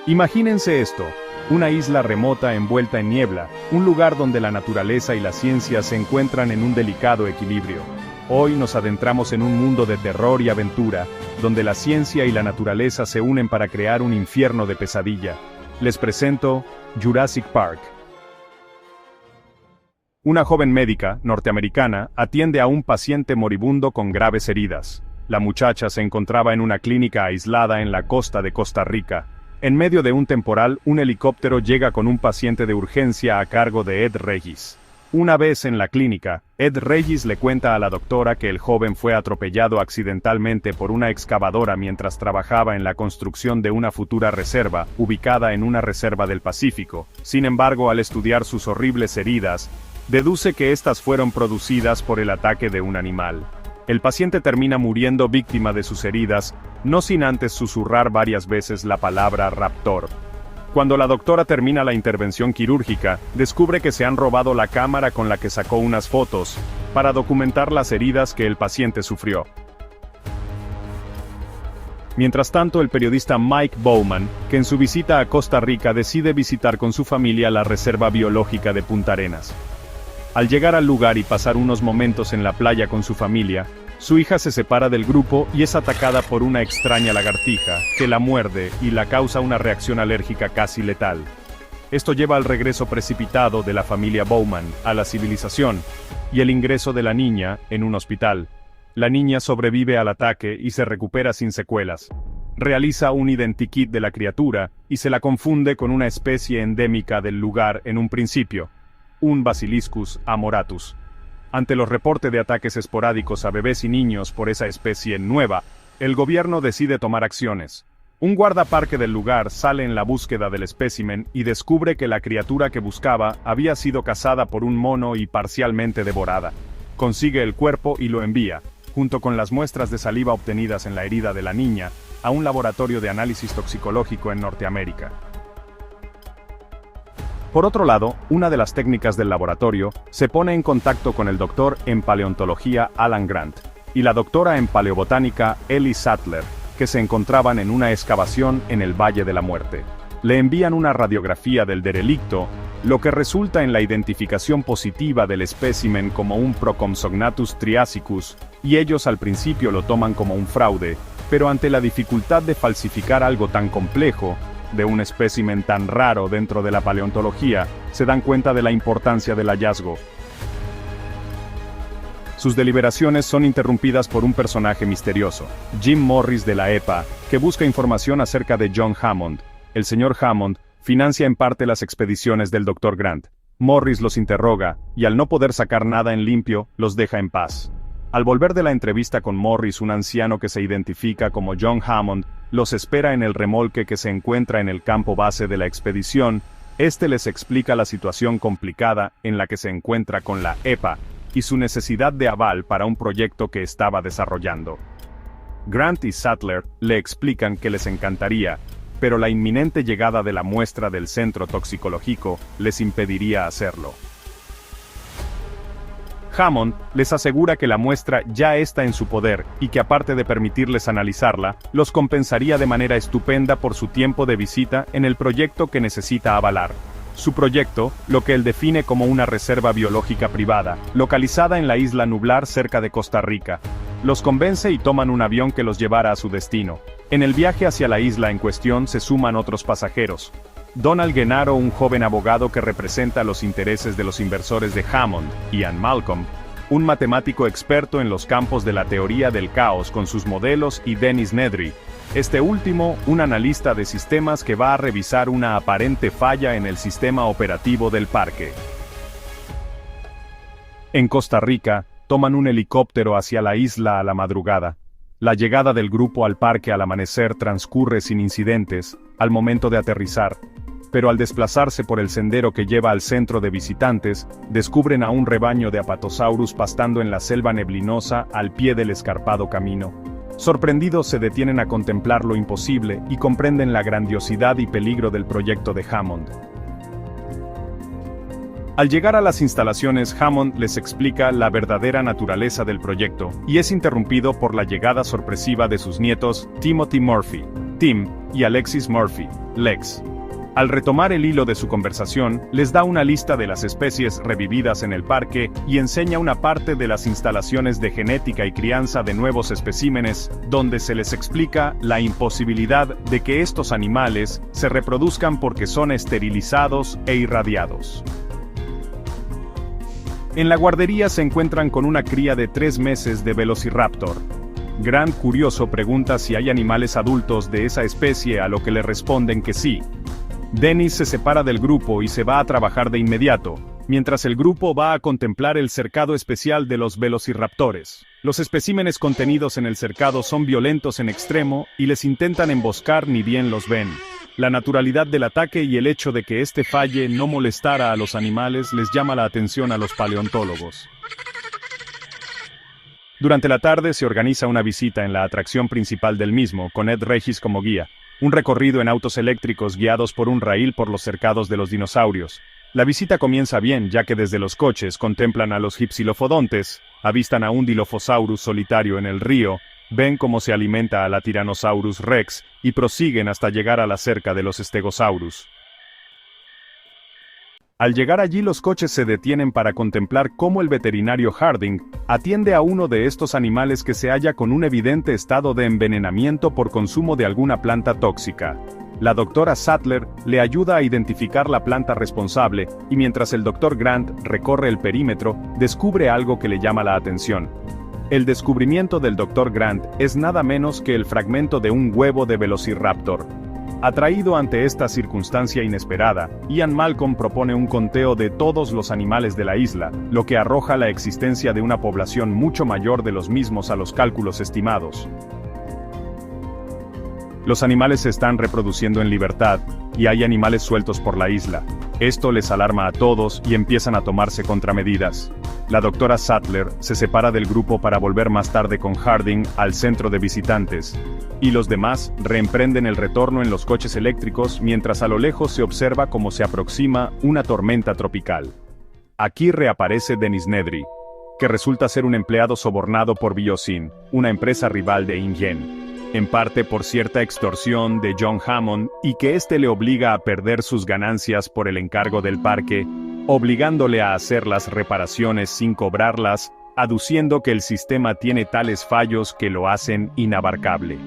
Imagínense esto, una isla remota envuelta en niebla, un lugar donde la naturaleza y la ciencia se encuentran en un delicado equilibrio. Hoy nos adentramos en un mundo de terror y aventura, donde la ciencia y la naturaleza se unen para crear un infierno de pesadilla. Les presento Jurassic Park. Una joven médica, norteamericana, atiende a un paciente moribundo con graves heridas. La muchacha se encontraba en una clínica aislada en la costa de Costa Rica. En medio de un temporal, un helicóptero llega con un paciente de urgencia a cargo de Ed Regis. Una vez en la clínica, Ed Regis le cuenta a la doctora que el joven fue atropellado accidentalmente por una excavadora mientras trabajaba en la construcción de una futura reserva, ubicada en una reserva del Pacífico. Sin embargo, al estudiar sus horribles heridas, deduce que estas fueron producidas por el ataque de un animal. El paciente termina muriendo víctima de sus heridas, no sin antes susurrar varias veces la palabra raptor. Cuando la doctora termina la intervención quirúrgica, descubre que se han robado la cámara con la que sacó unas fotos, para documentar las heridas que el paciente sufrió. Mientras tanto, el periodista Mike Bowman, que en su visita a Costa Rica decide visitar con su familia la Reserva Biológica de Punta Arenas. Al llegar al lugar y pasar unos momentos en la playa con su familia, su hija se separa del grupo y es atacada por una extraña lagartija, que la muerde y la causa una reacción alérgica casi letal. Esto lleva al regreso precipitado de la familia Bowman a la civilización, y el ingreso de la niña en un hospital. La niña sobrevive al ataque y se recupera sin secuelas. Realiza un identikit de la criatura y se la confunde con una especie endémica del lugar en un principio, un Basiliscus amoratus. Ante los reportes de ataques esporádicos a bebés y niños por esa especie nueva, el gobierno decide tomar acciones. Un guardaparque del lugar sale en la búsqueda del espécimen y descubre que la criatura que buscaba había sido cazada por un mono y parcialmente devorada. Consigue el cuerpo y lo envía, junto con las muestras de saliva obtenidas en la herida de la niña, a un laboratorio de análisis toxicológico en Norteamérica. Por otro lado, una de las técnicas del laboratorio se pone en contacto con el doctor en paleontología Alan Grant y la doctora en paleobotánica Ellie Sattler, que se encontraban en una excavación en el Valle de la Muerte. Le envían una radiografía del derelicto, lo que resulta en la identificación positiva del espécimen como un Procompsognathus triassicus, y ellos al principio lo toman como un fraude, pero ante la dificultad de falsificar algo tan complejo, de un espécimen tan raro dentro de la paleontología, se dan cuenta de la importancia del hallazgo. Sus deliberaciones son interrumpidas por un personaje misterioso, Jim Morris de la EPA, que busca información acerca de John Hammond. El señor Hammond financia en parte las expediciones del Dr. Grant. Morris los interroga, y al no poder sacar nada en limpio, los deja en paz. Al volver de la entrevista con Morris, un anciano que se identifica como John Hammond, los espera en el remolque que se encuentra en el campo base de la expedición. Este les explica la situación complicada en la que se encuentra con la EPA, y su necesidad de aval para un proyecto que estaba desarrollando. Grant y Sattler le explican que les encantaría, pero la inminente llegada de la muestra del centro toxicológico les impediría hacerlo. Hammond les asegura que la muestra ya está en su poder y que aparte de permitirles analizarla, los compensaría de manera estupenda por su tiempo de visita en el proyecto que necesita avalar. Su proyecto, lo que él define como una reserva biológica privada, localizada en la isla Nublar cerca de Costa Rica. Los convence y toman un avión que los llevará a su destino. En el viaje hacia la isla en cuestión se suman otros pasajeros. Donald Genaro, un joven abogado que representa los intereses de los inversores de Hammond, Ian Malcolm, un matemático experto en los campos de la teoría del caos con sus modelos, y Dennis Nedry, este último, un analista de sistemas que va a revisar una aparente falla en el sistema operativo del parque. En Costa Rica, toman un helicóptero hacia la isla a la madrugada. La llegada del grupo al parque al amanecer transcurre sin incidentes, al momento de aterrizar, pero al desplazarse por el sendero que lleva al centro de visitantes, descubren a un rebaño de Apatosaurus pastando en la selva neblinosa al pie del escarpado camino. Sorprendidos se detienen a contemplar lo imposible y comprenden la grandiosidad y peligro del proyecto de Hammond. Al llegar a las instalaciones, Hammond les explica la verdadera naturaleza del proyecto, y es interrumpido por la llegada sorpresiva de sus nietos, Timothy Murphy, Tim, y Alexis Murphy, Lex. Al retomar el hilo de su conversación, les da una lista de las especies revividas en el parque y enseña una parte de las instalaciones de genética y crianza de nuevos especímenes, donde se les explica la imposibilidad de que estos animales se reproduzcan porque son esterilizados e irradiados. En la guardería se encuentran con una cría de 3 meses de Velociraptor. Grant, curioso, pregunta si hay animales adultos de esa especie, a lo que le responden que sí. Dennis se separa del grupo y se va a trabajar de inmediato, mientras el grupo va a contemplar el cercado especial de los velociraptores. Los especímenes contenidos en el cercado son violentos en extremo y les intentan emboscar ni bien los ven. La naturalidad del ataque y el hecho de que este falle no molestara a los animales les llama la atención a los paleontólogos. Durante la tarde se organiza una visita en la atracción principal del mismo, con Ed Regis como guía. Un recorrido en autos eléctricos guiados por un raíl por los cercados de los dinosaurios. La visita comienza bien, ya que desde los coches contemplan a los Hypsilophodontes, avistan a un Dilophosaurus solitario en el río, ven cómo se alimenta a la Tyrannosaurus Rex y prosiguen hasta llegar a la cerca de los Stegosaurus. Al llegar allí, los coches se detienen para contemplar cómo el veterinario Harding atiende a uno de estos animales que se halla con un evidente estado de envenenamiento por consumo de alguna planta tóxica. La doctora Sattler le ayuda a identificar la planta responsable, y mientras el Dr. Grant recorre el perímetro, descubre algo que le llama la atención. El descubrimiento del Dr. Grant es nada menos que el fragmento de un huevo de Velociraptor. Atraído ante esta circunstancia inesperada, Ian Malcolm propone un conteo de todos los animales de la isla, lo que arroja la existencia de una población mucho mayor de los mismos a los cálculos estimados. Los animales se están reproduciendo en libertad, y hay animales sueltos por la isla. Esto les alarma a todos y empiezan a tomarse contramedidas. La doctora Sattler se separa del grupo para volver más tarde con Harding al centro de visitantes, y los demás reemprenden el retorno en los coches eléctricos mientras a lo lejos se observa cómo se aproxima una tormenta tropical. Aquí reaparece Dennis Nedry, que resulta ser un empleado sobornado por Biosyn, una empresa rival de InGen, en parte por cierta extorsión de John Hammond, y que éste le obliga a perder sus ganancias por el encargo del parque, obligándole a hacer las reparaciones sin cobrarlas, aduciendo que el sistema tiene tales fallos que lo hacen inabarcable.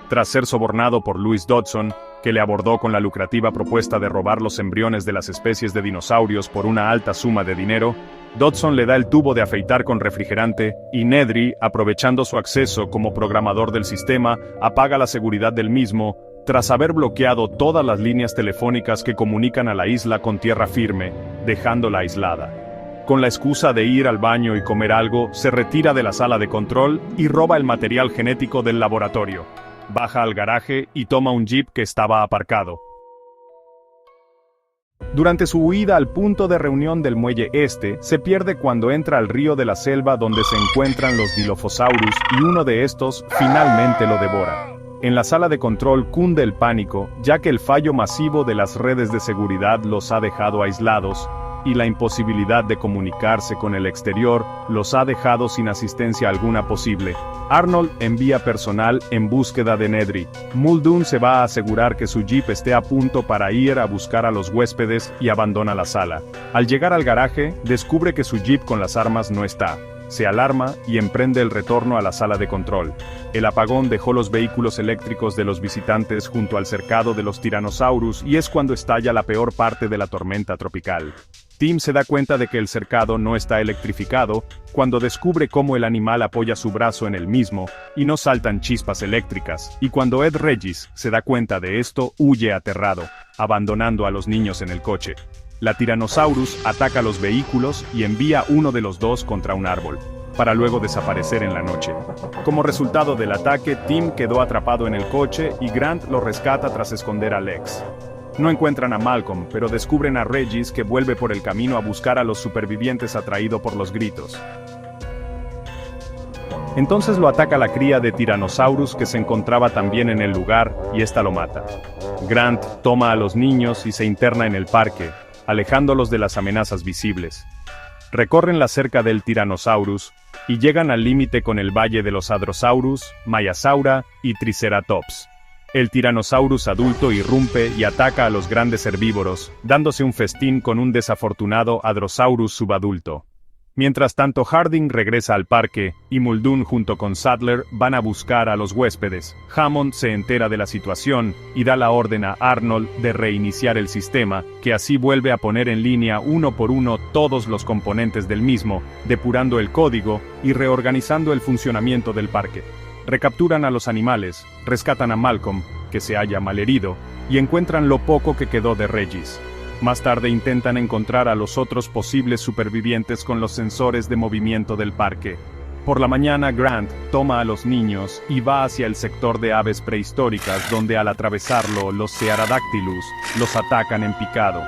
Tras ser sobornado por Louis Dodson, que le abordó con la lucrativa propuesta de robar los embriones de las especies de dinosaurios por una alta suma de dinero, Dodson le da el tubo de afeitar con refrigerante, y Nedry, aprovechando su acceso como programador del sistema, apaga la seguridad del mismo, tras haber bloqueado todas las líneas telefónicas que comunican a la isla con tierra firme, dejándola aislada. Con la excusa de ir al baño y comer algo, se retira de la sala de control y roba el material genético del laboratorio. Baja al garaje y toma un jeep que estaba aparcado. Durante su huida al punto de reunión del muelle este, se pierde cuando entra al río de la selva donde se encuentran los Dilophosaurus y uno de estos finalmente lo devora. En la sala de control cunde el pánico, ya que el fallo masivo de las redes de seguridad los ha dejado aislados, y la imposibilidad de comunicarse con el exterior los ha dejado sin asistencia alguna posible. Arnold envía personal en búsqueda de Nedry. Muldoon se va a asegurar que su jeep esté a punto para ir a buscar a los huéspedes y abandona la sala. Al llegar al garaje, descubre que su jeep con las armas no está. Se alarma y emprende el retorno a la sala de control. El apagón dejó los vehículos eléctricos de los visitantes junto al cercado de los Tyrannosaurus y es cuando estalla la peor parte de la tormenta tropical. Tim se da cuenta de que el cercado no está electrificado cuando descubre cómo el animal apoya su brazo en el mismo y no saltan chispas eléctricas, y cuando Ed Regis se da cuenta de esto, huye aterrado, abandonando a los niños en el coche. La Tyrannosaurus ataca los vehículos y envía uno de los dos contra un árbol, para luego desaparecer en la noche. Como resultado del ataque, Tim quedó atrapado en el coche y Grant lo rescata tras esconder a Lex. No encuentran a Malcolm, pero descubren a Regis que vuelve por el camino a buscar a los supervivientes atraído por los gritos. Entonces lo ataca la cría de Tyrannosaurus que se encontraba también en el lugar y esta lo mata. Grant toma a los niños y se interna en el parque, alejándolos de las amenazas visibles. Recorren la cerca del Tyrannosaurus, y llegan al límite con el valle de los Hadrosaurus, Maiasaura y Triceratops. El Tyrannosaurus adulto irrumpe y ataca a los grandes herbívoros, dándose un festín con un desafortunado Hadrosaurus subadulto. Mientras tanto, Harding regresa al parque, y Muldoon junto con Sadler van a buscar a los huéspedes. Hammond se entera de la situación, y da la orden a Arnold de reiniciar el sistema, que así vuelve a poner en línea uno por uno todos los componentes del mismo, depurando el código y reorganizando el funcionamiento del parque. Recapturan a los animales, rescatan a Malcolm, que se halla malherido, y encuentran lo poco que quedó de Regis. Más tarde intentan encontrar a los otros posibles supervivientes con los sensores de movimiento del parque. Por la mañana, Grant toma a los niños y va hacia el sector de aves prehistóricas, donde al atravesarlo los Pterodactylus los atacan en picado.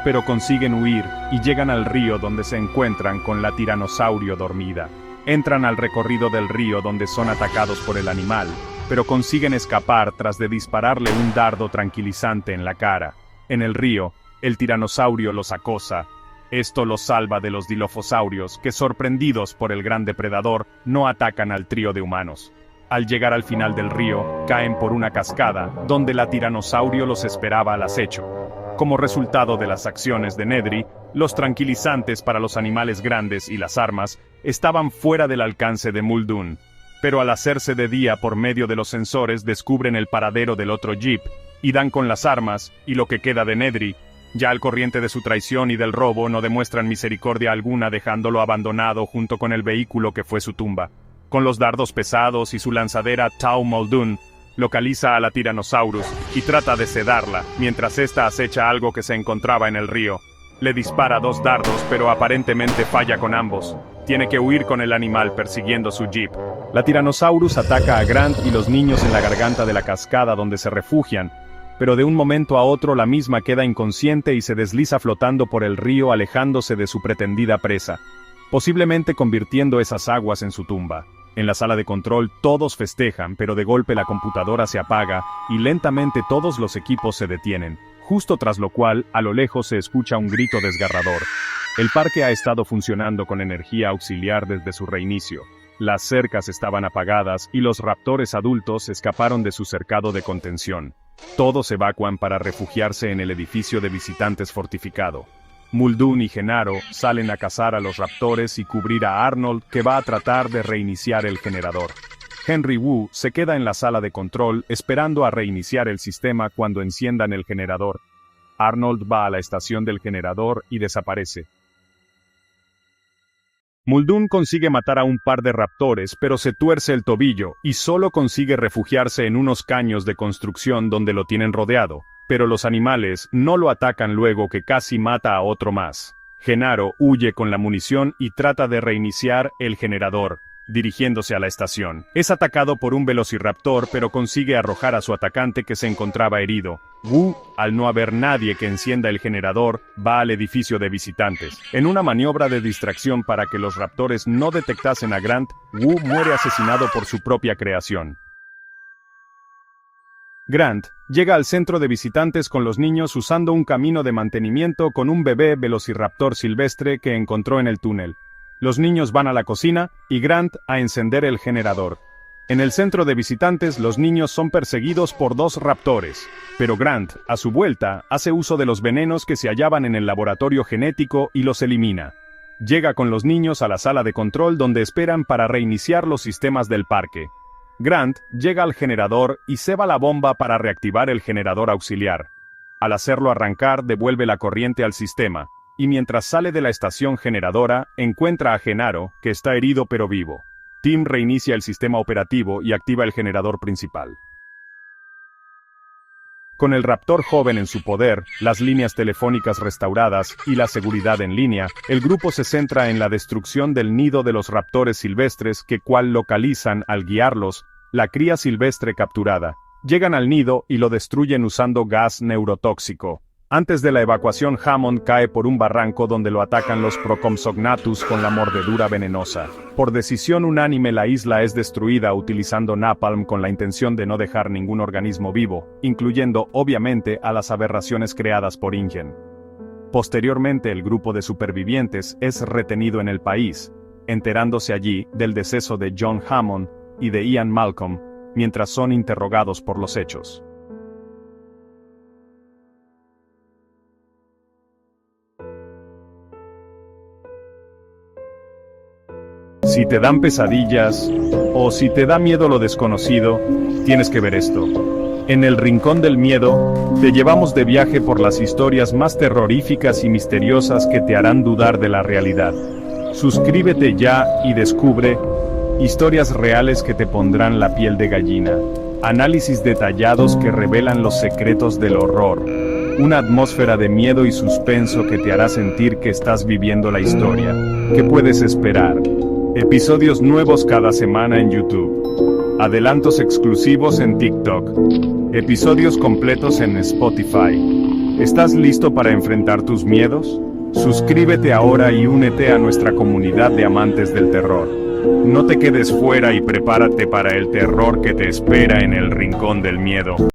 Pero consiguen huir y llegan al río, donde se encuentran con la tiranosaurio dormida. Entran al recorrido del río, donde son atacados por el animal, pero consiguen escapar tras de dispararle un dardo tranquilizante en la cara. En el río, el tiranosaurio los acosa. Esto los salva de los dilophosaurios, que sorprendidos por el gran depredador, no atacan al trío de humanos. Al llegar al final del río, caen por una cascada, donde la tiranosaurio los esperaba al acecho. Como resultado de las acciones de Nedry, los tranquilizantes para los animales grandes y las armas estaban fuera del alcance de Muldoon. Pero al hacerse de día por medio de los sensores descubren el paradero del otro jeep, y dan con las armas, y lo que queda de Nedry. Ya al corriente de su traición y del robo no demuestran misericordia alguna, dejándolo abandonado junto con el vehículo que fue su tumba. Con los dardos pesados y su lanzadera, Tau Muldoon localiza a la Tyrannosaurus y trata de sedarla, mientras ésta acecha algo que se encontraba en el río. Le dispara 2 dardos, pero aparentemente falla con ambos. Tiene que huir con el animal persiguiendo su jeep. La Tyrannosaurus ataca a Grant y los niños en la garganta de la cascada, donde se refugian, pero de un momento a otro la misma queda inconsciente y se desliza flotando por el río, alejándose de su pretendida presa, posiblemente convirtiendo esas aguas en su tumba. En la sala de control todos festejan, pero de golpe la computadora se apaga y lentamente todos los equipos se detienen, justo tras lo cual a lo lejos se escucha un grito desgarrador. El parque ha estado funcionando con energía auxiliar desde su reinicio. Las cercas estaban apagadas y los raptores adultos escaparon de su cercado de contención. Todos evacuan para refugiarse en el edificio de visitantes fortificado. Muldoon y Genaro salen a cazar a los raptores y cubrir a Arnold, que va a tratar de reiniciar el generador. Henry Wu se queda en la sala de control esperando a reiniciar el sistema cuando enciendan el generador. Arnold va a la estación del generador y desaparece. Muldoon consigue matar a un par de raptores, pero se tuerce el tobillo y solo consigue refugiarse en unos caños de construcción donde lo tienen rodeado. Pero los animales no lo atacan luego que casi mata a otro más. Genaro huye con la munición y trata de reiniciar el generador, dirigiéndose a la estación. Es atacado por un velociraptor, pero consigue arrojar a su atacante, que se encontraba herido. Wu, al no haber nadie que encienda el generador, va al edificio de visitantes. En una maniobra de distracción para que los raptores no detectasen a Grant, Wu muere asesinado por su propia creación. Grant llega al centro de visitantes con los niños usando un camino de mantenimiento con un bebé velociraptor silvestre que encontró en el túnel. Los niños van a la cocina y Grant a encender el generador. En el centro de visitantes los niños son perseguidos por 2 raptores, pero Grant, a su vuelta, hace uso de los venenos que se hallaban en el laboratorio genético y los elimina. Llega con los niños a la sala de control donde esperan para reiniciar los sistemas del parque. Grant llega al generador y ceba la bomba para reactivar el generador auxiliar. Al hacerlo arrancar, devuelve la corriente al sistema, y mientras sale de la estación generadora, encuentra a Genaro, que está herido pero vivo. Tim reinicia el sistema operativo y activa el generador principal. Con el raptor joven en su poder, las líneas telefónicas restauradas y la seguridad en línea, el grupo se centra en la destrucción del nido de los raptores silvestres que cual localizan al guiarlos, la cría silvestre capturada. Llegan al nido y lo destruyen usando gas neurotóxico. Antes de la evacuación, Hammond cae por un barranco donde lo atacan los Procompsognathus con la mordedura venenosa. Por decisión unánime, la isla es destruida utilizando napalm con la intención de no dejar ningún organismo vivo, incluyendo, obviamente, a las aberraciones creadas por Ingen. Posteriormente, el grupo de supervivientes es retenido en el país, enterándose allí del deceso de John Hammond y de Ian Malcolm, mientras son interrogados por los hechos. Si te dan pesadillas, o si te da miedo lo desconocido, tienes que ver esto. En el Rincón del Miedo, te llevamos de viaje por las historias más terroríficas y misteriosas que te harán dudar de la realidad. Suscríbete ya y descubre historias reales que te pondrán la piel de gallina, análisis detallados que revelan los secretos del horror, una atmósfera de miedo y suspenso que te hará sentir que estás viviendo la historia. ¿Qué puedes esperar? Episodios nuevos cada semana en YouTube. Adelantos exclusivos en TikTok. Episodios completos en Spotify. ¿Estás listo para enfrentar tus miedos? Suscríbete ahora y únete a nuestra comunidad de amantes del terror. No te quedes fuera y prepárate para el terror que te espera en el Rincón del Miedo.